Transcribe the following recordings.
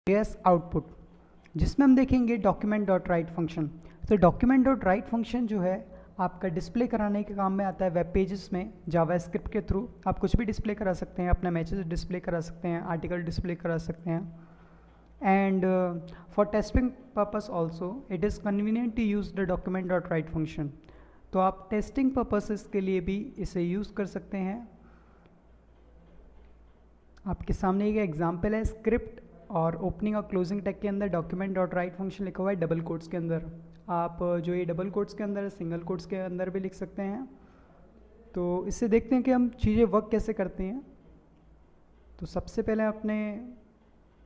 JS output, जिसमें हम देखेंगे डॉक्यूमेंट डॉट राइट फंक्शन। तो डॉक्यूमेंट डॉट राइट फंक्शन जो है आपका डिस्प्ले कराने के काम में आता है वेब पेजेस में। जावास्क्रिप्ट के थ्रू आप कुछ भी डिस्प्ले करा सकते हैं, अपना मैसेज डिस्प्ले करा सकते हैं, आर्टिकल डिस्प्ले करा सकते हैं। And for testing purpose also it is convenient to use the document dot write function. तो आप टेस्टिंग पर्पसेस के लिए भी इसे यूज़ कर सकते हैं। आपके सामने एक एग्जाम्पल है स्क्रिप्ट और ओपनिंग और क्लोजिंग टैग के अंदर डॉक्यूमेंट डॉट राइट फंक्शन लिखा हुआ है डबल कोट्स के अंदर। आप जो ये डबल कोट्स के अंदर सिंगल कोट्स के अंदर भी लिख सकते हैं। तो इससे देखते हैं कि हम चीज़ें वर्क कैसे करती हैं। तो सबसे पहले अपने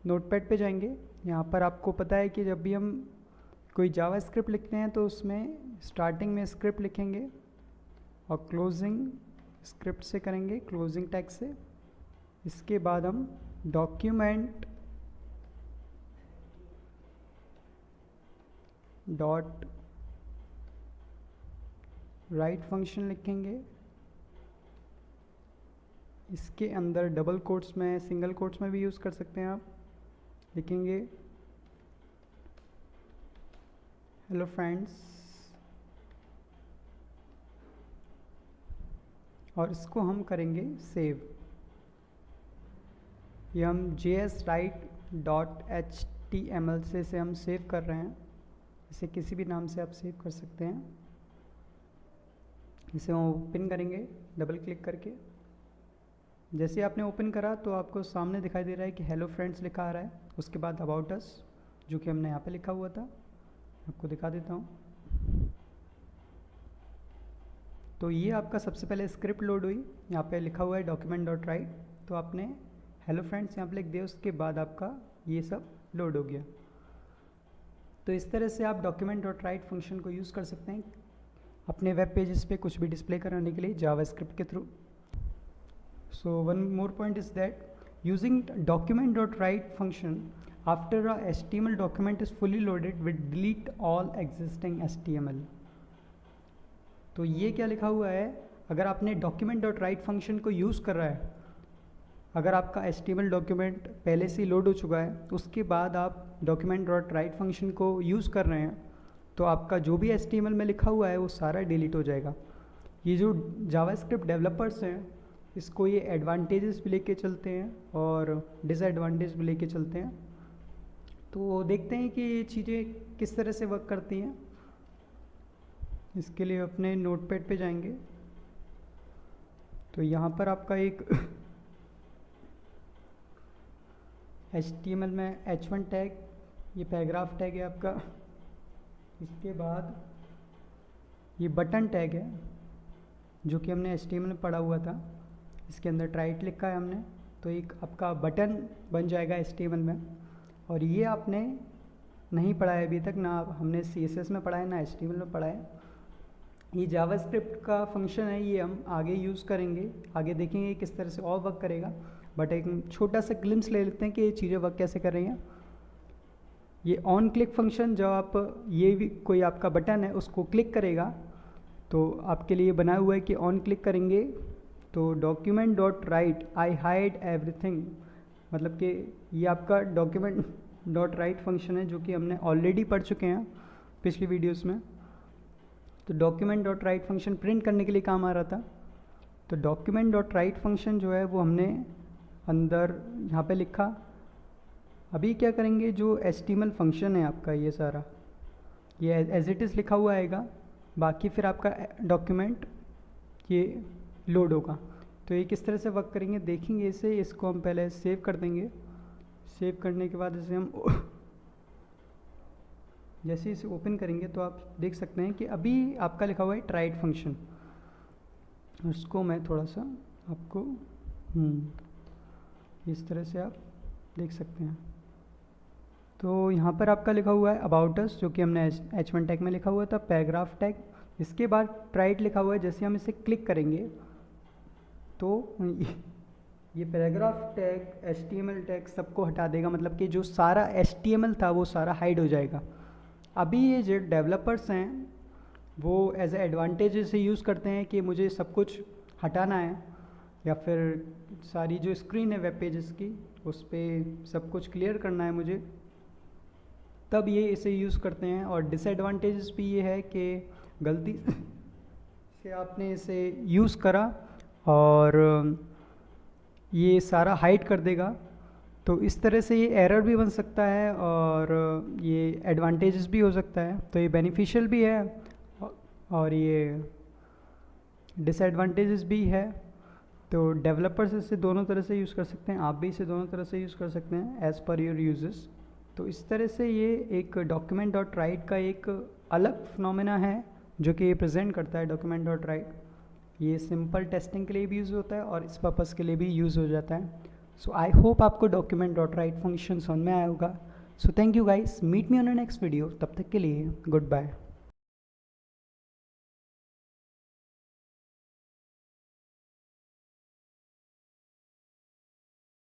नोटपैड पे जाएंगे। यहाँ पर आपको पता है कि जब भी हम कोई जावास्क्रिप्ट लिखते हैं तो उसमें स्टार्टिंग में स्क्रिप्ट लिखेंगे और क्लोजिंग स्क्रिप्ट से करेंगे, क्लोजिंग टैग से। इसके बाद हम डॉक्यूमेंट डॉट राइट फंक्शन लिखेंगे। इसके अंदर डबल कोट्स में, सिंगल कोट्स में भी यूज़ कर सकते हैं। आप लिखेंगे हेलो फ्रेंड्स और इसको हम करेंगे सेव। ये हम JSWrite.html से इसे हम सेव कर रहे हैं। इसे किसी भी नाम से आप सेव कर सकते हैं। इसे हम ओपन करेंगे डबल क्लिक करके। जैसे आपने ओपन करा तो आपको सामने दिखाई दे रहा है कि हेलो फ्रेंड्स लिखा आ रहा है। उसके बाद अबाउट अस जो कि हमने यहाँ पे लिखा हुआ था, आपको दिखा देता हूँ। तो ये आपका सबसे पहले स्क्रिप्ट लोड हुई। यहाँ पे लिखा हुआ है डॉक्यूमेंट डॉट राइट, तो आपने हेलो फ्रेंड्स यहाँ पे लिख दिया। उसके बाद आपका ये सब लोड हो गया। तो इस तरह से आप डॉक्यूमेंट डॉट राइट फंक्शन को यूज़ कर सकते हैं अपने वेब पेजेस पे कुछ भी डिस्प्ले कराने के लिए जावास्क्रिप्ट के through. So one more point is that using document dot write function after a HTML document is fully loaded with delete all existing HTML। तो ये क्या लिखा हुआ है, अगर आपने डॉक्यूमेंट डॉट राइट फंक्शन को यूज़ कर रहा है, अगर आपका HTML डॉक्यूमेंट पहले से लोड हो चुका है, उसके बाद आप डॉक्यूमेंट डॉट राइट फंक्शन को यूज़ कर रहे हैं, तो आपका जो भी HTML में लिखा हुआ है वो सारा डिलीट हो जाएगा। ये जो जावास्क्रिप्ट डेवलपर्स हैं इसको ये एडवांटेजेस भी लेके चलते हैं और डिसएडवांटेज भी लेके चलते हैं। तो देखते हैं कि ये चीज़ें किस तरह से वर्क करती हैं। इसके लिए अपने नोटपैड पे जाएंगे। तो यहाँ पर आपका एक HTML में H1 टैग, ये पैराग्राफ टैग है आपका। इसके बाद ये बटन टैग है जो कि हमने HTML में पढ़ा हुआ था। इसके अंदर ट्राइट लिखा है हमने, तो एक आपका बटन बन जाएगा HTML में। और ये आपने नहीं पढ़ा है अभी तक, ना हमने CSS में पढ़ा है ना HTML में पढ़ा है। ये जावास्क्रिप्ट का फंक्शन है, ये हम आगे यूज़ करेंगे, आगे देखेंगे किस तरह से और वर्क करेगा। बट एक छोटा सा ग्लिम्स ले लेते हैं कि ये चीज़ें वर्क कैसे कर रही हैं। ये ऑन क्लिक फंक्शन, जब आप ये भी कोई आपका बटन है उसको क्लिक करेगा तो आपके लिए बनाया हुआ है कि ऑन क्लिक करेंगे तो document dot right I hide everything, मतलब कि ये आपका डॉक्यूमेंट डॉट राइट फंक्शन है जो कि हमने ऑलरेडी पढ़ चुके हैं पिछली वीडियोस में। तो document dot write function print करने के लिए काम आ रहा था। तो डॉक्यूमेंट डॉट राइट फंक्शन जो है वो हमने अंदर यहाँ पे लिखा। अभी क्या करेंगे, जो HTML फंक्शन है आपका ये सारा ये एज इट इज़ लिखा हुआ आएगा, बाकी फिर आपका डॉक्यूमेंट ये लोड होगा। तो ये किस तरह से वर्क करेंगे देखेंगे इसे। इसको हम पहले सेव कर देंगे। सेव करने के बाद इसे हम जैसे इसे ओपन करेंगे तो आप देख सकते हैं कि अभी आपका लिखा हुआ है ट्राइड फंक्शन। उसको मैं थोड़ा सा आपको इस तरह से आप देख सकते हैं। तो यहाँ पर आपका लिखा हुआ है अबाउट अस जो कि हमने H1 टैग में लिखा हुआ था, पैराग्राफ टैग। इसके बाद ट्राइड लिखा हुआ है। जैसे हम इसे क्लिक करेंगे तो ये पैराग्राफ टैग HTML टैग सबको हटा देगा, मतलब कि जो सारा HTML था वो सारा हाइड हो जाएगा। अभी ये जो डेवलपर्स हैं वो एज ए एडवांटेज से यूज़ करते हैं कि मुझे सब कुछ हटाना है, या फिर सारी जो स्क्रीन है वेब पेजेस की उस पर सब कुछ क्लियर करना है मुझे, तब ये इसे यूज़ करते हैं। और डिसएडवांटेजेस भी ये है कि गलती से आपने इसे यूज़ करा और ये सारा हाइड कर देगा, तो इस तरह से ये एरर भी बन सकता है और ये एडवांटेजेस भी हो सकता है। तो ये बेनिफिशियल भी है और ये डिसएडवांटेजेस भी है। तो डेवलपर्स इसे दोनों तरह से यूज़ कर सकते हैं, आप भी इसे दोनों तरह से यूज़ कर सकते हैं एज़ पर योर यूजेस। तो इस तरह से ये एक document.write का एक अलग फिनोमेना है जो कि ये प्रेजेंट करता है document.write। ये सिंपल टेस्टिंग के लिए भी यूज़ होता है और इस पर्पज़ के लिए भी यूज़ हो जाता है। सो आई होप आपको document.write फंक्शन समझ में आया होगा। So thank you guys, meet me on a next video, तब तक के लिए गुड बाय।